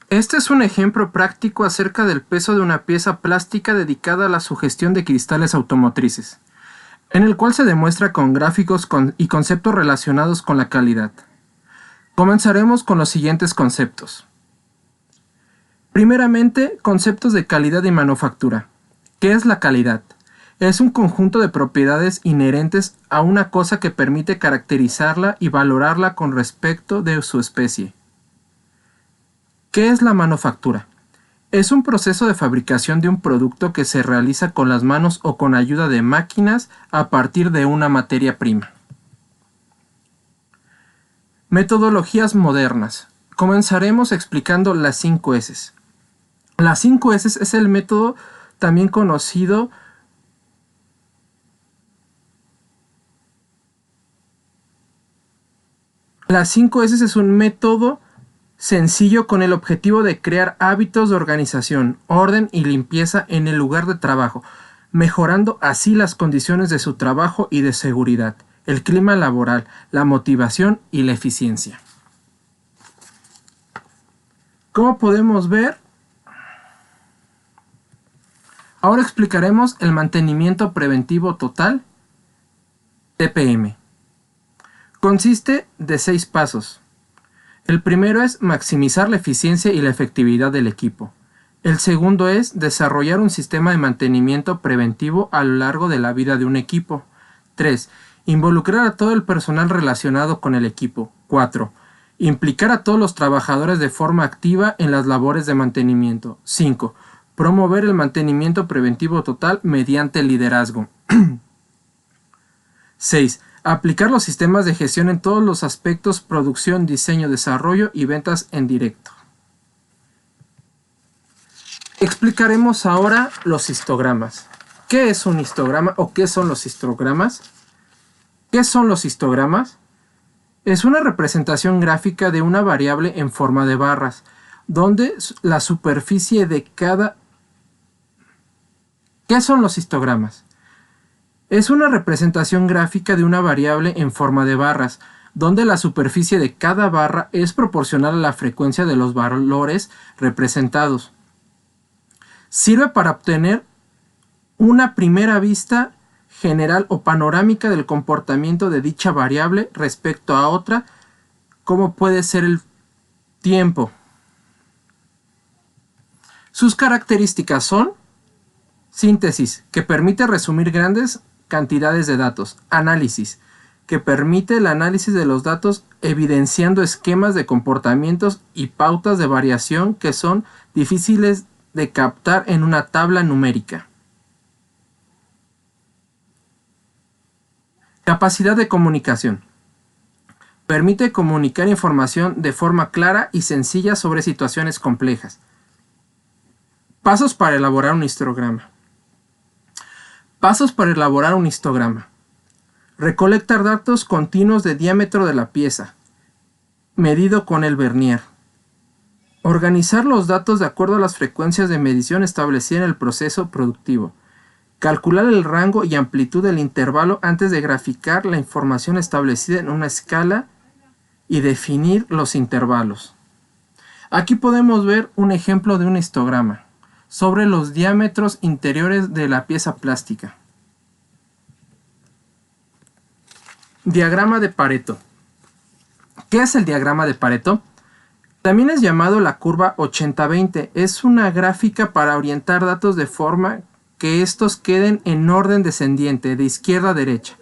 Este es un ejemplo práctico acerca del peso de una pieza plástica dedicada a la sugestión de cristales automotrices, en el cual se demuestra con gráficos y conceptos relacionados con la calidad. Comenzaremos con los siguientes conceptos. Primeramente, conceptos de calidad y manufactura. ¿Qué es la calidad? Es un conjunto de propiedades inherentes a una cosa que permite caracterizarla y valorarla con respecto de su especie. ¿Qué es la manufactura? Es un proceso de fabricación de un producto que se realiza con las manos o con ayuda de máquinas a partir de una materia prima. Metodologías modernas. Comenzaremos explicando las 5 S. Las 5 S es el método también conocido Las 5 S es un método sencillo con el objetivo de crear hábitos de organización, orden y limpieza en el lugar de trabajo, mejorando así las condiciones de su trabajo y de seguridad, el clima laboral, la motivación y la eficiencia. Como podemos ver, ahora explicaremos el mantenimiento preventivo total, TPM. Consiste de 6 pasos. El primero es maximizar la eficiencia y la efectividad del equipo. El segundo es desarrollar un sistema de mantenimiento preventivo a lo largo de la vida de un equipo. 3. Involucrar a todo el personal relacionado con el equipo. 4. Implicar a todos los trabajadores de forma activa en las labores de mantenimiento. 5. Promover el mantenimiento preventivo total mediante el liderazgo. 6. Aplicar los sistemas de gestión en todos los aspectos: producción, diseño, desarrollo y ventas en directo. Explicaremos ahora los histogramas. ¿Qué es un histograma o qué son los histogramas? ¿Qué son los histogramas? Es una representación gráfica de una variable en forma de barras, donde la superficie de cada... ¿Qué son los histogramas? Es una representación gráfica de una variable en forma de barras, donde la superficie de cada barra es proporcional a la frecuencia de los valores representados. Sirve para obtener una primera vista general o panorámica del comportamiento de dicha variable respecto a otra, como puede ser el tiempo. Sus características son: síntesis, que permite resumir grandes cantidades de datos. Análisis, que permite el análisis de los datos evidenciando esquemas de comportamientos y pautas de variación que son difíciles de captar en una tabla numérica. Capacidad de comunicación. Permite comunicar información de forma clara y sencilla sobre situaciones complejas. Pasos para elaborar un histograma. Pasos para elaborar un histograma. Recolectar datos continuos de diámetro de la pieza, medido con el vernier. Organizar los datos de acuerdo a las frecuencias de medición establecidas en el proceso productivo. Calcular el rango y amplitud del intervalo antes de graficar la información establecida en una escala y definir los intervalos. Aquí podemos ver un ejemplo de un histograma sobre los diámetros interiores de la pieza plástica. Diagrama de Pareto. ¿Qué es el diagrama de Pareto? También es llamado la curva 80-20. Es una gráfica para orientar datos de forma que estos queden en orden descendiente, de izquierda a derecha.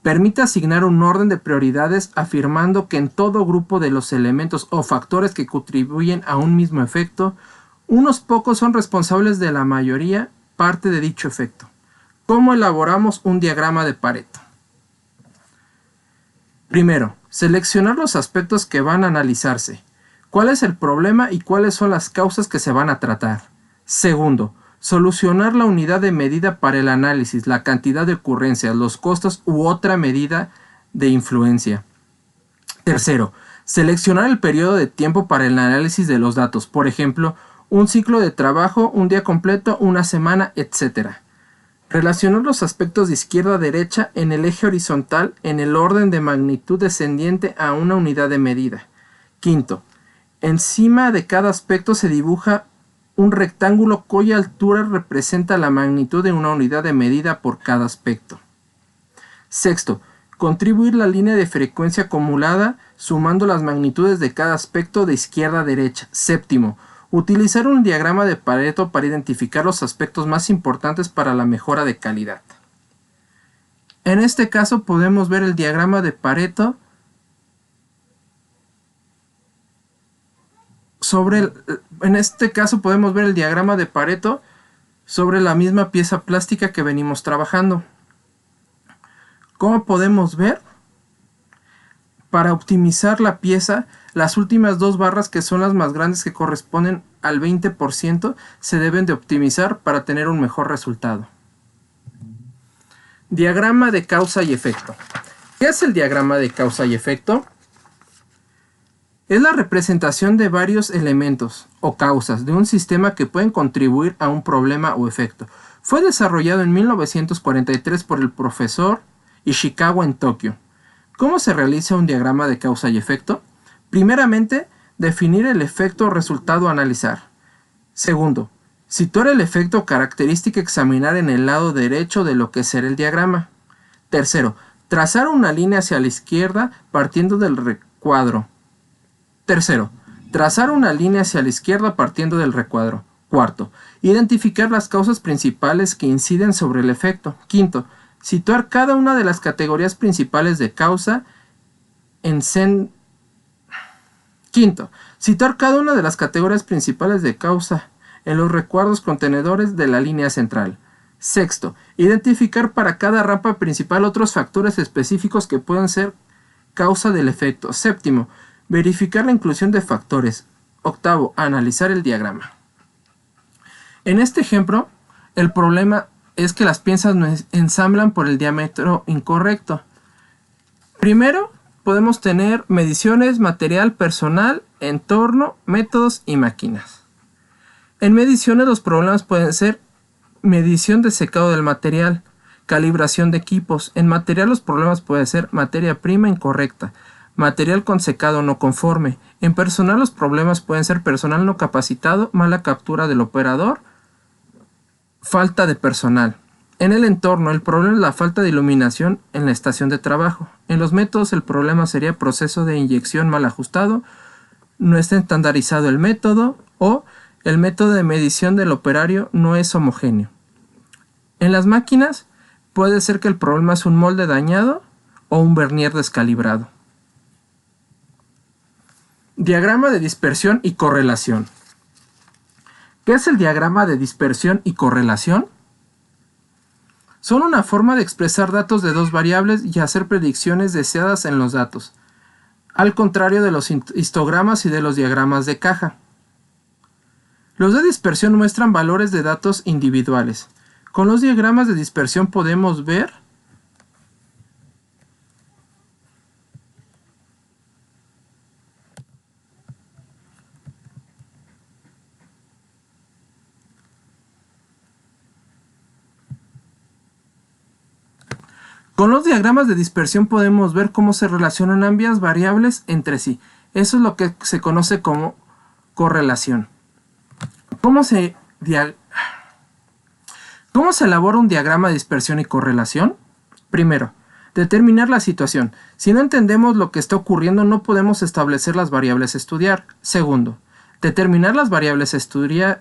Permite asignar un orden de prioridades afirmando que en todo grupo de los elementos o factores que contribuyen a un mismo efecto, unos pocos son responsables de la mayoría parte de dicho efecto. ¿Cómo elaboramos un diagrama de Pareto? Primero, seleccionar los aspectos que van a analizarse. ¿Cuál es el problema y cuáles son las causas que se van a tratar? Segundo, solucionar la unidad de medida para el análisis, la cantidad de ocurrencias, los costos u otra medida de influencia. Tercero, seleccionar el periodo de tiempo para el análisis de los datos. Por ejemplo, un ciclo de trabajo, un día completo, una semana, etc. Relacionar los aspectos de izquierda a derecha en el eje horizontal en el orden de magnitud descendiente a una unidad de medida. Quinto, Encima de cada aspecto se dibuja un rectángulo cuya altura representa la magnitud de una unidad de medida por cada aspecto. Sexto, contribuir la línea de frecuencia acumulada sumando las magnitudes de cada aspecto de izquierda a derecha. Séptimo, utilizar un diagrama de Pareto para identificar los aspectos más importantes para la mejora de calidad. En este caso podemos ver el diagrama de Pareto sobre la misma pieza plástica que venimos trabajando. Como podemos ver, para optimizar la pieza, las últimas dos barras, que son las más grandes, que corresponden al 20%, se deben de optimizar para tener un mejor resultado. Diagrama de causa y efecto. ¿Qué es el diagrama de causa y efecto? Es la representación de varios elementos o causas de un sistema que pueden contribuir a un problema o efecto. Fue desarrollado en 1943 por el profesor Ishikawa en Tokio. ¿Cómo se realiza un diagrama de causa y efecto? Primeramente, definir el efecto o resultado a analizar. Segundo, situar el efecto o característica a examinar en el lado derecho de lo que será el diagrama. Tercero, trazar una línea hacia la izquierda partiendo del recuadro. Cuarto, identificar las causas principales que inciden sobre el efecto. Quinto, situar cada una de las categorías principales de causa en los recuadros contenedores de la línea central. Sexto, identificar para cada rampa principal otros factores específicos que pueden ser causa del efecto. Séptimo, verificar la inclusión de factores. Octavo, analizar el diagrama. En este ejemplo, el problema es que las piezas no ensamblan por el diámetro incorrecto. Primero, podemos tener mediciones, material, personal, entorno, métodos y máquinas. En mediciones los problemas pueden ser medición de secado del material, calibración de equipos. En material los problemas pueden ser materia prima incorrecta, material con secado no conforme. En personal los problemas pueden ser personal no capacitado, mala captura del operador, falta de personal. En el entorno el problema es la falta de iluminación en la estación de trabajo. En los métodos el problema sería proceso de inyección mal ajustado, no está estandarizado el método o el método de medición del operario no es homogéneo. En las máquinas puede ser que el problema es un molde dañado o un vernier descalibrado. Diagrama de dispersión y correlación. ¿Qué es el diagrama de dispersión y correlación? Son una forma de expresar datos de dos variables y hacer predicciones deseadas en los datos, al contrario de los histogramas y de los diagramas de caja. Los de dispersión muestran valores de datos individuales. Con los diagramas de dispersión podemos ver cómo se relacionan ambas variables entre sí. Eso es lo que se conoce como correlación. ¿Cómo se elabora un diagrama de dispersión y correlación? Primero, determinar la situación. Si no entendemos lo que está ocurriendo, no podemos establecer las variables a estudiar. Segundo, determinar las variables a estudiar.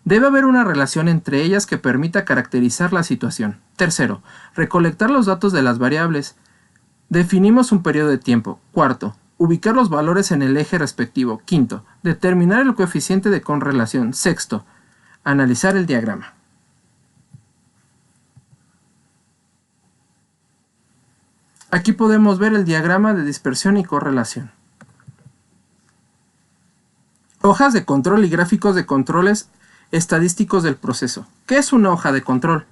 Debe haber una relación entre ellas que permita caracterizar la situación. Tercero, recolectar los datos de las variables. Definimos un periodo de tiempo. Cuarto, ubicar los valores en el eje respectivo. Quinto, determinar el coeficiente de correlación. Sexto, analizar el diagrama. Aquí podemos ver el diagrama de dispersión y correlación. Hojas de control y gráficos de controles estadísticos del proceso. ¿Qué es una hoja de control?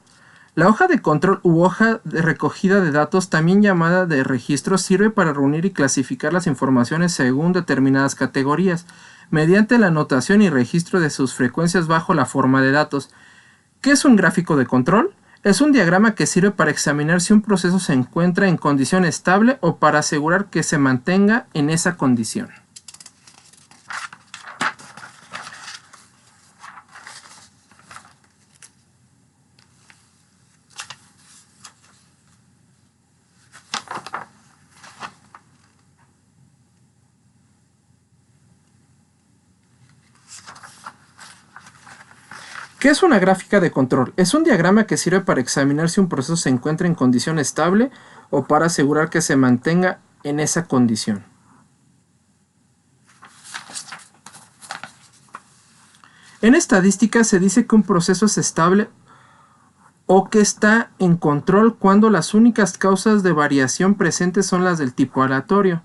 La hoja de control u hoja de recogida de datos, también llamada de registro, sirve para reunir y clasificar las informaciones según determinadas categorías, mediante la anotación y registro de sus frecuencias bajo la forma de datos. ¿Qué es un gráfico de control? Es un diagrama que sirve para examinar si un proceso se encuentra en condición estable o para asegurar que se mantenga en esa condición. ¿Qué es una gráfica de control? Es un diagrama que sirve para examinar si un proceso se encuentra en condición estable o para asegurar que se mantenga en esa condición. En estadística se dice que un proceso es estable o que está en control cuando las únicas causas de variación presentes son las del tipo aleatorio.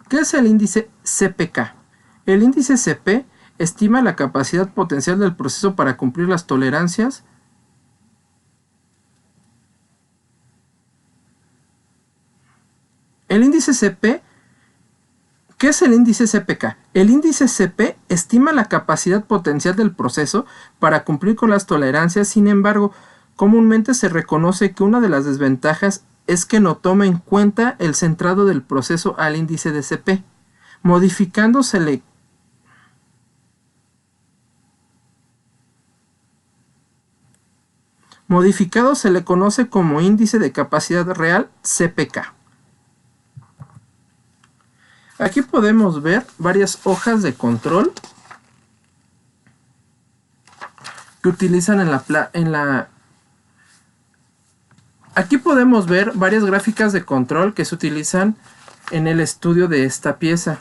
¿Qué es el índice CPK? El índice CP estima la capacidad potencial del proceso para cumplir las tolerancias el índice CP. ¿Qué es el índice CPK? El índice CP estima la capacidad potencial del proceso para cumplir con las tolerancias. Sin embargo, comúnmente se reconoce que una de las desventajas es que no toma en cuenta el centrado del proceso al índice de CP. Modificado se le conoce como índice de capacidad real CPK. Aquí podemos ver varias hojas de control que utilizan Aquí podemos ver varias gráficas de control que se utilizan en el estudio de esta pieza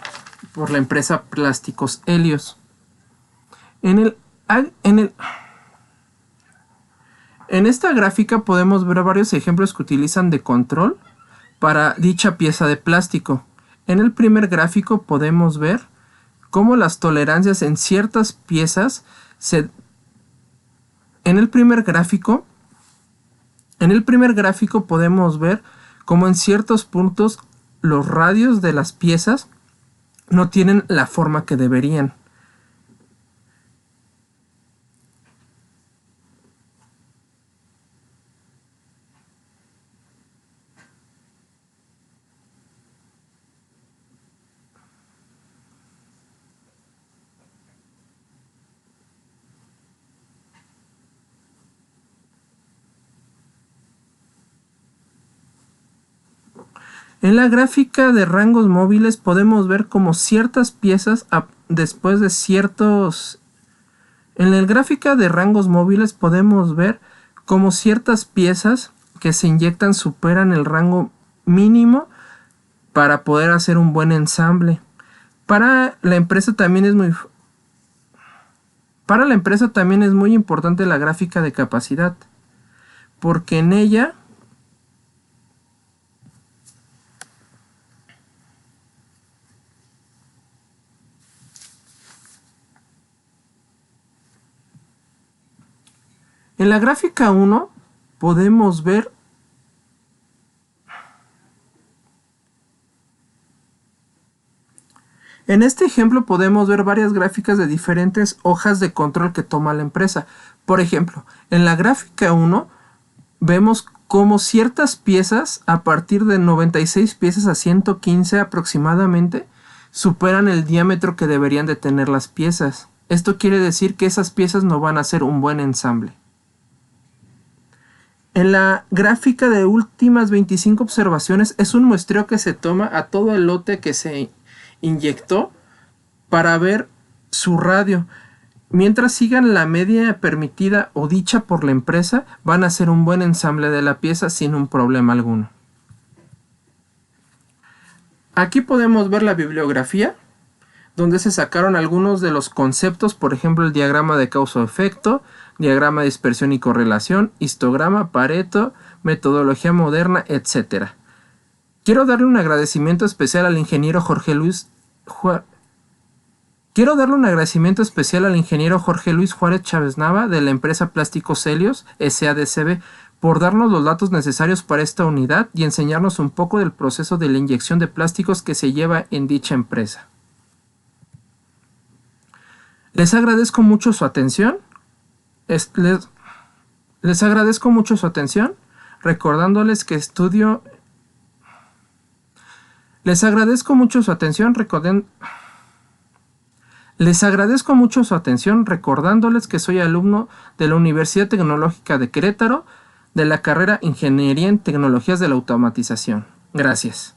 por la empresa Plásticos Helios. En esta gráfica podemos ver varios ejemplos que utilizan de control para dicha pieza de plástico. En el primer gráfico podemos ver cómo las tolerancias en ciertas piezas En el primer gráfico podemos ver cómo en ciertos puntos los radios de las piezas no tienen la forma que deberían. En la gráfica de rangos móviles podemos ver cómo ciertas piezas después de ciertos... En la gráfica de rangos móviles podemos ver cómo ciertas piezas que se inyectan superan el rango mínimo para poder hacer un buen ensamble. Para la empresa también es muy importante la gráfica de capacidad, porque en ella en la gráfica 1 podemos ver en este ejemplo podemos ver varias gráficas de diferentes hojas de control que toma la empresa. Por ejemplo, en la gráfica 1 vemos cómo ciertas piezas a partir de 96 piezas a 115 aproximadamente superan el diámetro que deberían de tener las piezas. Esto quiere decir que esas piezas no van a ser un buen ensamble. En la gráfica de últimas 25 observaciones es un muestreo que se toma a todo el lote que se inyectó para ver su radio. Mientras sigan la media permitida o dicha por la empresa, van a hacer un buen ensamble de la pieza sin un problema alguno. Aquí podemos ver la bibliografía, donde se sacaron algunos de los conceptos, por ejemplo el diagrama de causa-efecto, diagrama de dispersión y correlación, histograma, Pareto, metodología moderna, etc. Quiero darle un agradecimiento especial al ingeniero Jorge Luis Juárez Chávez Nava de la empresa Plásticos Helios SADCB por darnos los datos necesarios para esta unidad y enseñarnos un poco del proceso de la inyección de plásticos que se lleva en dicha empresa. Les agradezco mucho su atención. Les Les agradezco mucho su atención, recordándoles que estudio... Les agradezco mucho su atención, recordándoles que soy alumno de la Universidad Tecnológica de Querétaro, de la carrera Ingeniería en Tecnologías de la Automatización. Gracias.